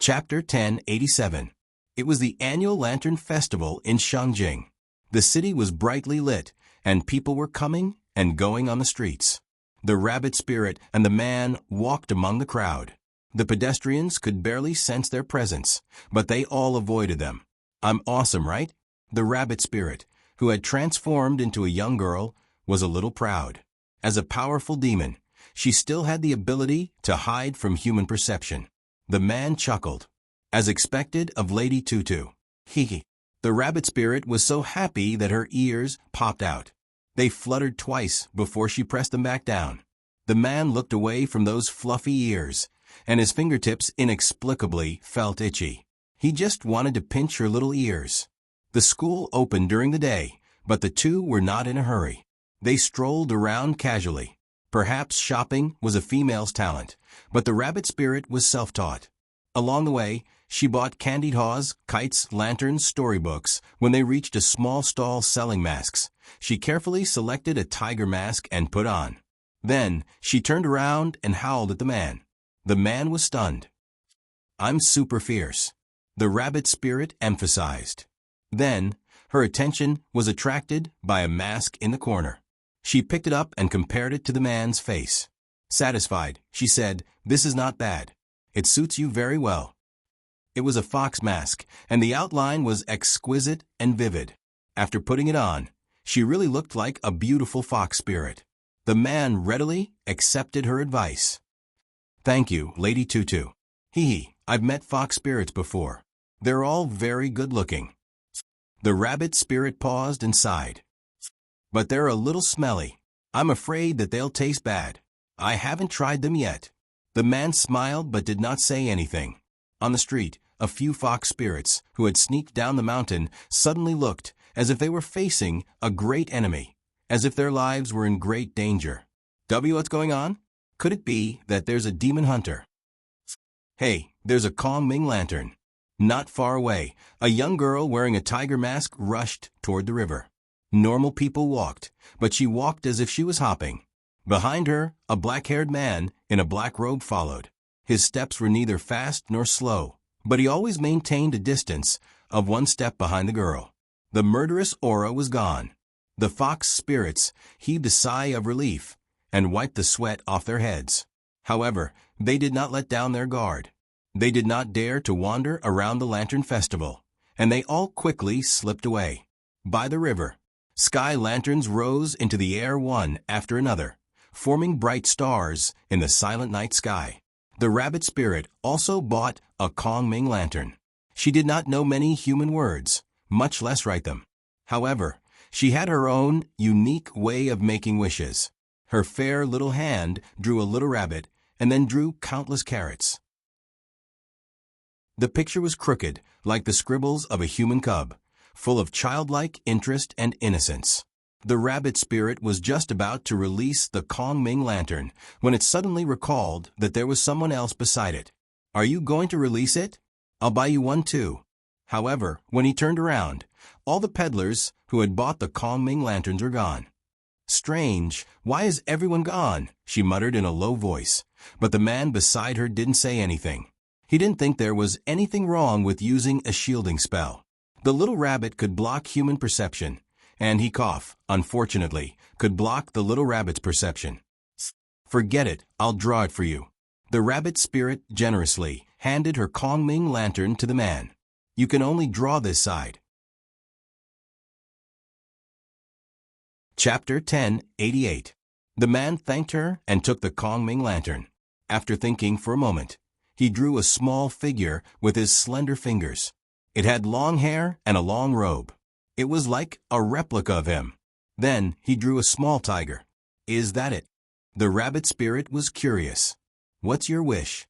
Chapter 1087. It was the annual Lantern Festival in Shangjing. The city was brightly lit, and people were coming and going on the streets. The rabbit spirit and the man walked among the crowd. The pedestrians could barely sense their presence, but they all avoided them. "I'm awesome, right?" The rabbit spirit, who had transformed into a young girl, was a little proud. As a powerful demon, she still had the ability to hide from human perception. The man chuckled. As expected of Lady Tutu. Hee. The rabbit spirit was so happy that her ears popped out. They fluttered twice before she pressed them back down. The man looked away from those fluffy ears, and his fingertips inexplicably felt itchy. He just wanted to pinch her little ears. The school opened during the day, but the two were not in a hurry. They strolled around casually. Perhaps shopping was a female's talent, but the rabbit spirit was self-taught. Along the way, she bought candied haws, kites, lanterns, storybooks. When they reached a small stall selling masks, she carefully selected a tiger mask and put on. Then, she turned around and howled at the man. The man was stunned. "I'm super fierce," the rabbit spirit emphasized. Then, her attention was attracted by a mask in the corner. She picked it up and compared it to the man's face. Satisfied, she said, "This is not bad. It suits you very well." It was a fox mask, and the outline was exquisite and vivid. After putting it on, she really looked like a beautiful fox spirit. The man readily accepted her advice. "Thank you, Lady Tutu. I've met fox spirits before. They're all very good-looking." The rabbit spirit paused and sighed. "But they're a little smelly. I'm afraid that they'll taste bad. I haven't tried them yet." The man smiled but did not say anything. On the street, a few fox spirits, who had sneaked down the mountain, suddenly looked as if they were facing a great enemy, as if their lives were in great danger. What's going on? Could it be that there's a demon hunter? Hey, there's a Kong Ming lantern. Not far away, a young girl wearing a tiger mask rushed toward the river. Normal people walked, but she walked as if she was hopping. Behind her, a black-haired man in a black robe followed. His steps were neither fast nor slow, but he always maintained a distance of 1 step behind the girl. The murderous aura was gone. The fox spirits heaved a sigh of relief and wiped the sweat off their heads. However, they did not let down their guard. They did not dare to wander around the Lantern Festival, and they all quickly slipped away. By the river, sky lanterns rose into the air one after another, forming bright stars in the silent night sky. The rabbit spirit also bought a Kong Ming lantern. She did not know many human words, much less write them. However, she had her own unique way of making wishes. Her fair little hand drew a little rabbit and then drew countless carrots. The picture was crooked, like the scribbles of a human cub, full of childlike interest and innocence. The rabbit spirit was just about to release the Kong Ming lantern when it suddenly recalled that there was someone else beside it. "Are you going to release it? I'll buy you one too." However, when he turned around, all the peddlers who had bought the Kong Ming lanterns were gone. "Strange, why is everyone gone?" she muttered in a low voice, but the man beside her didn't say anything. He didn't think there was anything wrong with using a shielding spell. The little rabbit could block human perception, and he unfortunately, could block the little rabbit's perception. "Forget it, I'll draw it for you." The rabbit spirit generously handed her Kong Ming lantern to the man. "You can only draw this side." Chapter 1088. The man thanked her and took the Kong Ming lantern. After thinking for a moment, he drew a small figure with his slender fingers. It had long hair and a long robe. It was like a replica of him. Then he drew a small tiger. "Is that it?" The rabbit spirit was curious. "What's your wish?"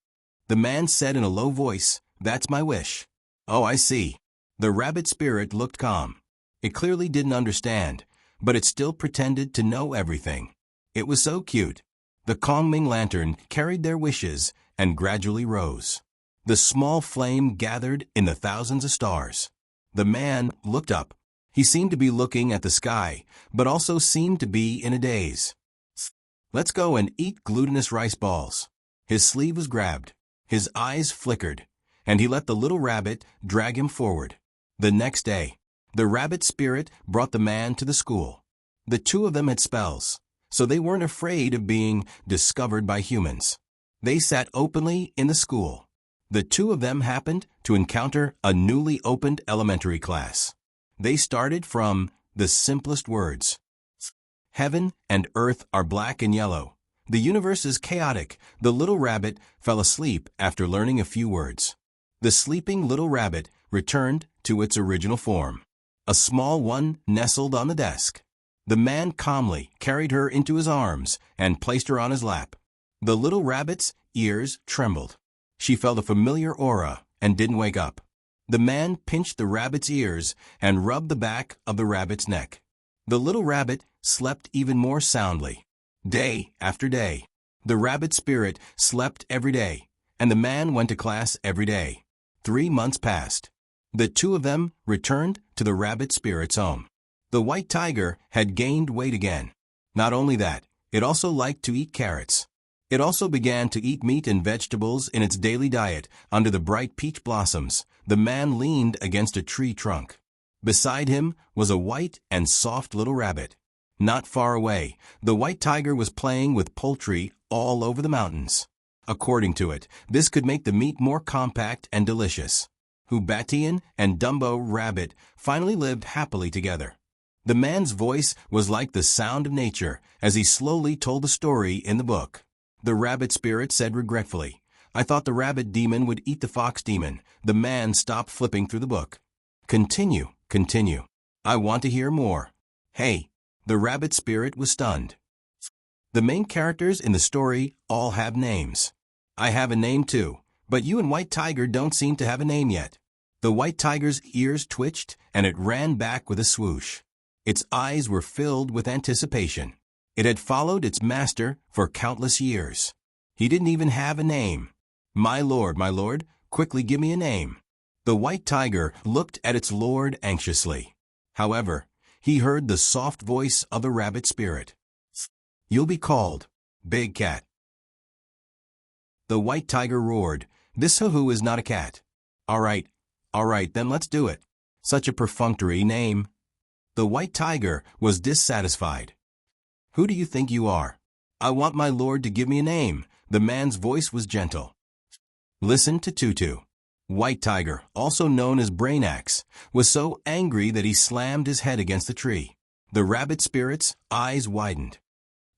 The man said in a low voice, "That's my wish." "Oh, I see." The rabbit spirit looked calm. It clearly didn't understand, but it still pretended to know everything. It was so cute. The Kong Ming lantern carried their wishes and gradually rose. The small flame gathered in the thousands of stars. The man looked up. He seemed to be looking at the sky, but also seemed to be in a daze. "Let's go and eat glutinous rice balls." His sleeve was grabbed. His eyes flickered, and he let the little rabbit drag him forward. The next day, the rabbit spirit brought the man to the school. The two of them had spells, so they weren't afraid of being discovered by humans. They sat openly in the school. The two of them happened to encounter a newly opened elementary class. They started from the simplest words. Heaven and earth are black and yellow. The universe is chaotic. The little rabbit fell asleep after learning a few words. The sleeping little rabbit returned to its original form. A small one nestled on the desk. The man calmly carried her into his arms and placed her on his lap. The little rabbit's ears trembled. She felt a familiar aura and didn't wake up. The man pinched the rabbit's ears and rubbed the back of the rabbit's neck. The little rabbit slept even more soundly. Day after day, the rabbit spirit slept every day, and the man went to class every day. 3 months passed. The two of them returned to the rabbit spirit's home. The white tiger had gained weight again. Not only that, it also liked to eat carrots. It also began to eat meat and vegetables in its daily diet. Under the bright peach blossoms, the man leaned against a tree trunk. Beside him was a white and soft little rabbit. Not far away, the white tiger was playing with poultry all over the mountains. According to it, this could make the meat more compact and delicious. Hubatian and Dumbo Rabbit finally lived happily together. The man's voice was like the sound of nature as he slowly told the story in the book. The rabbit spirit said regretfully, "I thought the rabbit demon would eat the fox demon." The man stopped flipping through the book. Continue. I want to hear more." "Hey." The rabbit spirit was stunned. "The main characters in the story all have names. I have a name too, but you and White Tiger don't seem to have a name yet." The white tiger's ears twitched and it ran back with a swoosh. Its eyes were filled with anticipation. It had followed its master for countless years. He didn't even have a name. My lord, quickly give me a name." The white tiger looked at its lord anxiously. However, he heard the soft voice of the rabbit spirit. "You'll be called Big Cat." The white tiger roared, "This hoo-hoo is not a cat." All right, then let's do it." Such a perfunctory name. The white tiger was dissatisfied. "Who do you think you are?" "I want my lord to give me a name." The man's voice was gentle. Listen to Tutu. White Tiger, also known as Brainaxe, was so angry that he slammed his head against the tree. The rabbit spirit's eyes widened.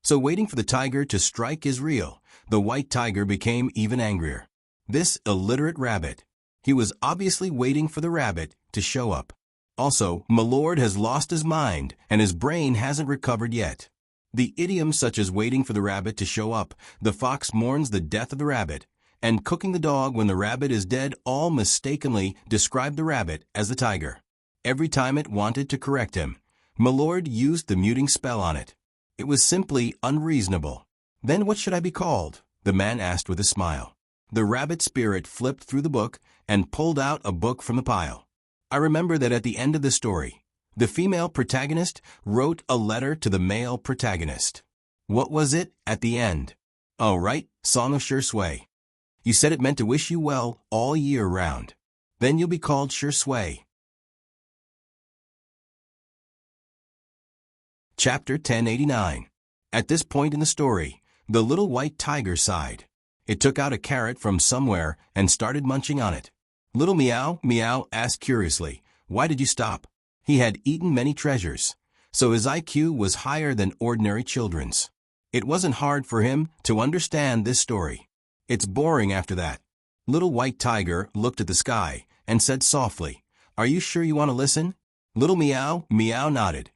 So waiting for the tiger to strike is real. The white tiger became even angrier. This illiterate rabbit. He was obviously waiting for the rabbit to show up. Also, my lord has lost his mind and his brain hasn't recovered yet. The idioms such as waiting for the rabbit to show up, the fox mourns the death of the rabbit, and cooking the dog when the rabbit is dead all mistakenly describe the rabbit as the tiger. Every time it wanted to correct him, my lord used the muting spell on it. It was simply unreasonable. "Then what should I be called?" the man asked with a smile. The rabbit spirit flipped through the book and pulled out a book from the pile. "I remember that at the end of the story, the female protagonist wrote a letter to the male protagonist. What was it at the end?" "Oh, right, Song of Sure Sway. You said it meant to wish you well all year round. Then you'll be called Sure Sway." Chapter 1089. At this point in the story, the little white tiger sighed. It took out a carrot from somewhere and started munching on it. Little Meow Meow asked curiously, "Why did you stop?" He had eaten many treasures, so his IQ was higher than ordinary children's. It wasn't hard for him to understand this story. "It's boring after that." Little White Tiger looked at the sky and said softly, "Are you sure you want to listen?" Little Meow Meow nodded.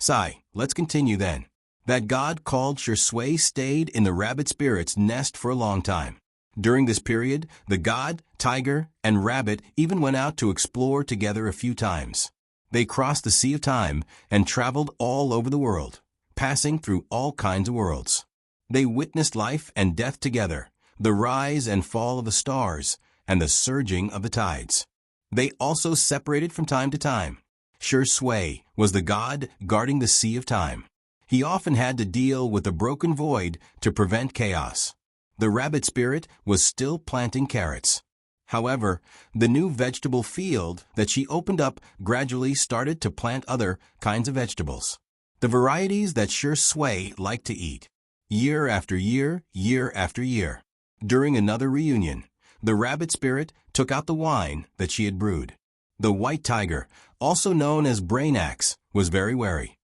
"Sigh, let's continue then. That god called Sure Sway stayed in the rabbit spirit's nest for a long time. During this period, the god, tiger, and rabbit even went out to explore together a few times. They crossed the Sea of Time and traveled all over the world, passing through all kinds of worlds. They witnessed life and death together, the rise and fall of the stars, and the surging of the tides. They also separated from time to time. Sure Sway was the god guarding the Sea of Time. He often had to deal with the broken void to prevent chaos. The rabbit spirit was still planting carrots. However, the new vegetable field that she opened up gradually started to plant other kinds of vegetables. The varieties that Sure Sway liked to eat. Year after year, year after year. During another reunion, the rabbit spirit took out the wine that she had brewed. The white tiger, also known as Brain Axe, was very wary.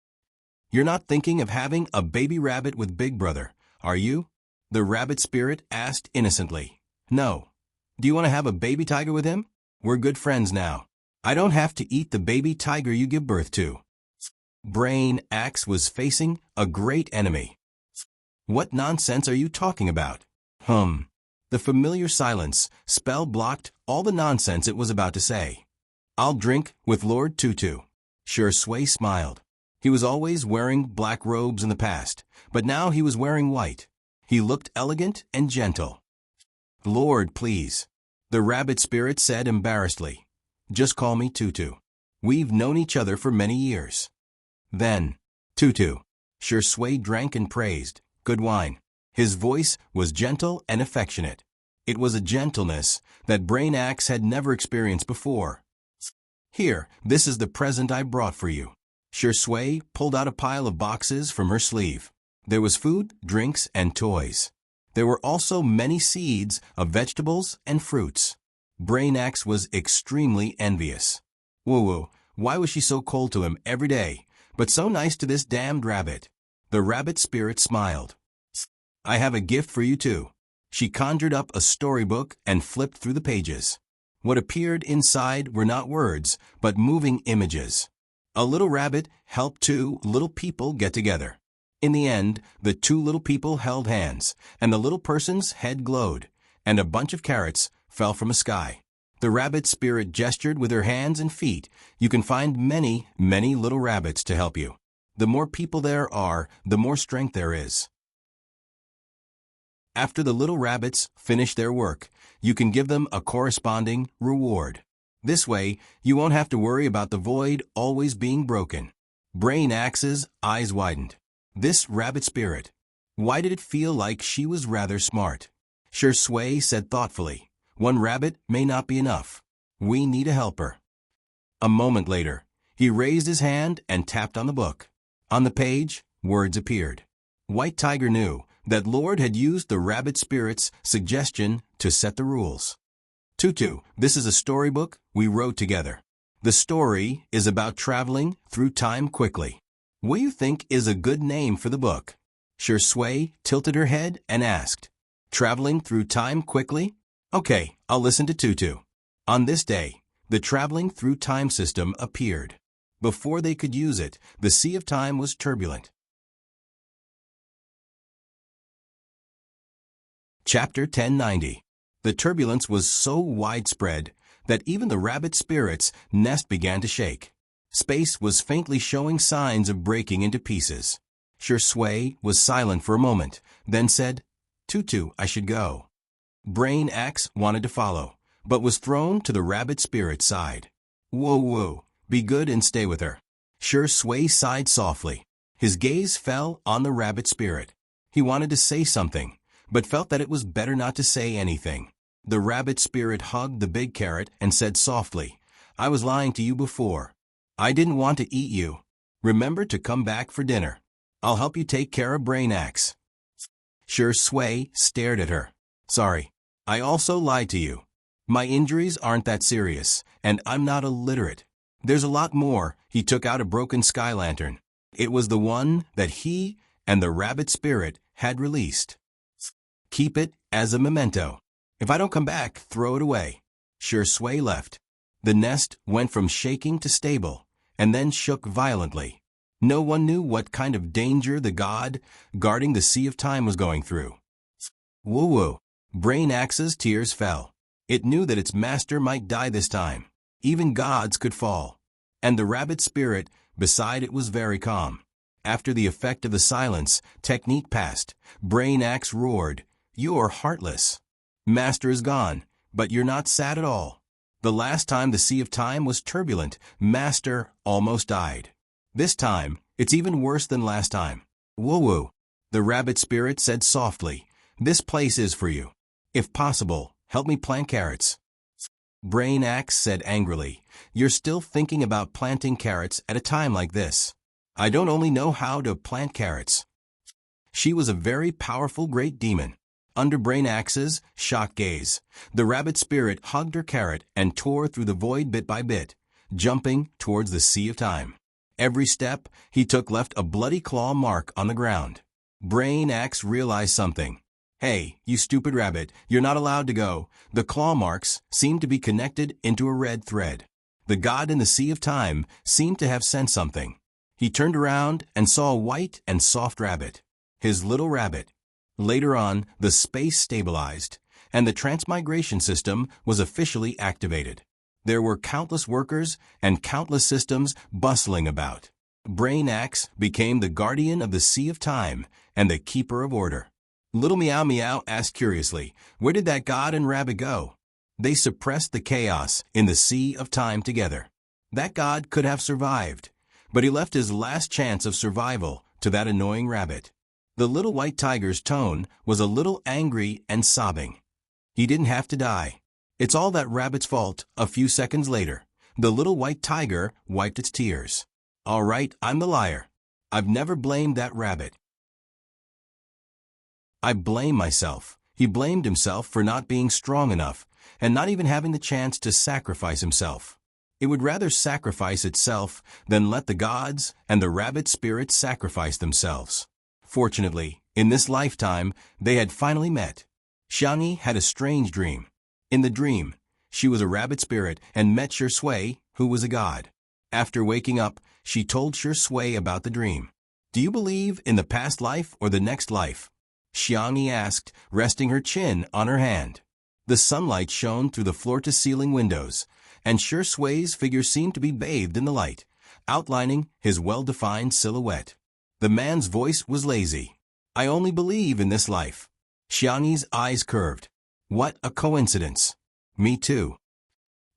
"You're not thinking of having a baby rabbit with Big Brother, are you?" the rabbit spirit asked innocently. "No. Do you want to have a baby tiger with him? We're good friends now. I don't have to eat the baby tiger you give birth to." Brain Axe was facing a great enemy. "What nonsense are you talking about?" The familiar silence spell blocked all the nonsense it was about to say. "I'll drink with Lord Tutu." Sure Sway smiled. He was always wearing black robes in the past, but now he was wearing white. He looked elegant and gentle. "Lord, please," the rabbit spirit said embarrassedly. "Just call me Tutu. We've known each other for many years." Then, "Tutu." Sure Sway drank and praised. Good wine. His voice was gentle and affectionate. It was a gentleness that Brain Axe had never experienced before. "Here, this is the present I brought for you." Sure Sway pulled out a pile of boxes from her sleeve. There was food, drinks, and toys. There were also many seeds of vegetables and fruits. Brain Axe was extremely envious. Woo-woo, why was she so cold to him every day, but so nice to this damned rabbit? The rabbit spirit smiled. "I have a gift for you too." She conjured up a storybook and flipped through the pages. What appeared inside were not words, but moving images. A little rabbit helped two little people get together. In the end, the two little people held hands, and the little person's head glowed, and a bunch of carrots fell from a sky. The rabbit spirit gestured with her hands and feet. You can find many, many little rabbits to help you. The more people there are, the more strength there is. After the little rabbits finish their work, you can give them a corresponding reward. This way, you won't have to worry about the void always being broken. Brain Axe's eyes widened. This rabbit spirit. Why did it feel like she was rather smart? Sure Sway said thoughtfully, "One rabbit may not be enough. We need a helper." A moment later, he raised his hand and tapped on the book. On the page, words appeared. White Tiger knew that Lord had used the rabbit spirit's suggestion to set the rules. "Tutu, this is a storybook we wrote together. The story is about traveling through time quickly. What do you think is a good name for the book?" Sure Sway tilted her head and asked, "Traveling through time quickly? Okay, I'll listen to Tutu." On this day, the traveling through time system appeared. Before they could use it, the sea of time was turbulent. Chapter 1090. The turbulence was so widespread that even the rabbit spirit's nest began to shake. Space was faintly showing signs of breaking into pieces. Sure Sway was silent for a moment, then said, "Tutu, I should go." Brain Axe wanted to follow, but was thrown to the rabbit spirit's side. "Whoa, be good and stay with her." Sure Sway sighed softly. His gaze fell on the rabbit spirit. He wanted to say something, but felt that it was better not to say anything. The rabbit spirit hugged the big carrot and said softly, "I was lying to you before. I didn't want to eat you. Remember to come back for dinner. I'll help you take care of Brain Axe." Sure Sway stared at her. "Sorry, I also lied to you. My injuries aren't that serious, and I'm not illiterate. There's a lot more." He took out a broken sky lantern. It was the one that he and the rabbit spirit had released. "Keep it as a memento. If I don't come back, throw it away." Sure Sway left. The nest went from shaking to stable, and then shook violently. No one knew what kind of danger the god guarding the Sea of Time was going through. Woo-woo. Brain Axe's tears fell. It knew that its master might die this time. Even gods could fall. And the rabbit spirit beside it was very calm. After the effect of the silence technique passed, Brain Axe roared, "You're heartless. Master is gone, but you're not sad at all. The last time the Sea of Time was turbulent, Master almost died. This time, it's even worse than last time." "Woo-woo," the rabbit spirit said softly, "this place is for you. If possible, help me plant carrots." Brain Axe said angrily. You're still thinking about planting carrots at a time like this. I don't only know how to plant carrots. She was a very powerful great demon. Under Brain Axe's shocked gaze, the rabbit spirit hugged her carrot and tore through the void bit by bit, jumping towards the sea of time. Every step he took left a bloody claw mark on the ground. Brain Axe realized something. Hey, you stupid rabbit, you're not allowed to go. The claw marks seemed to be connected into a red thread. The god in the sea of time seemed to have sensed something. He turned around and saw a white and soft rabbit. His little rabbit. Later on, the space stabilized, and the transmigration system was officially activated. There were countless workers and countless systems bustling about. Brain Axe became the guardian of the Sea of Time and the keeper of order. Little Meow Meow asked curiously, where did that god and rabbit go? They suppressed the chaos in the Sea of Time together. That god could have survived, but he left his last chance of survival to that annoying rabbit. The little white tiger's tone was a little angry and sobbing. He didn't have to die. It's all that rabbit's fault. A few seconds later, the little white tiger wiped its tears. All right, I'm the liar. I've never blamed that rabbit. I blame myself. He blamed himself for not being strong enough and not even having the chance to sacrifice himself. It would rather sacrifice itself than let the gods and the rabbit spirits sacrifice themselves. Fortunately, in this lifetime, they had finally met. Xiangyi had a strange dream. In the dream, she was a rabbit spirit and met Shui, who was a god. After waking up, she told Shui about the dream. Do you believe in the past life or the next life? Xiangyi asked, resting her chin on her hand. The sunlight shone through the floor-to-ceiling windows, and Shui's figure seemed to be bathed in the light, outlining his well-defined silhouette. The man's voice was lazy. I only believe in this life. Xiangyi's eyes curved. What a coincidence. Me too.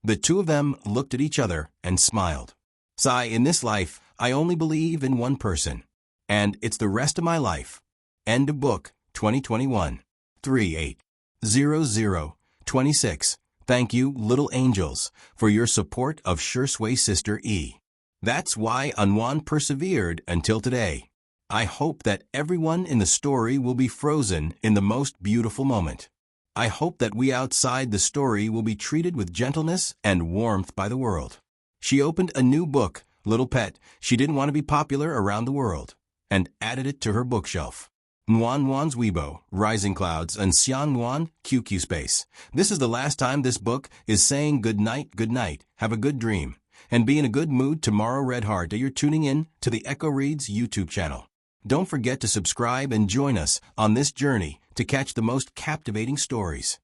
The two of them looked at each other and smiled. Sai, in this life, I only believe in one person. And it's the rest of my life. End of book, 2021. 380026. Thank you, little angels, for your support of Shui's sister E. That's why Anwan persevered until today. I hope that everyone in the story will be frozen in the most beautiful moment. I hope that we outside the story will be treated with gentleness and warmth by the world. She opened a new book, Little Pet. She didn't want to be popular around the world, and added it to her bookshelf. Nguan Nguan's Weibo, Rising Clouds, and Xian Nguan, QQ Space. This is the last time this book is saying good night, have a good dream, and be in a good mood tomorrow. Red Heart, you're tuning in to the Echo Reads YouTube channel. Don't forget to subscribe and join us on this journey to catch the most captivating stories.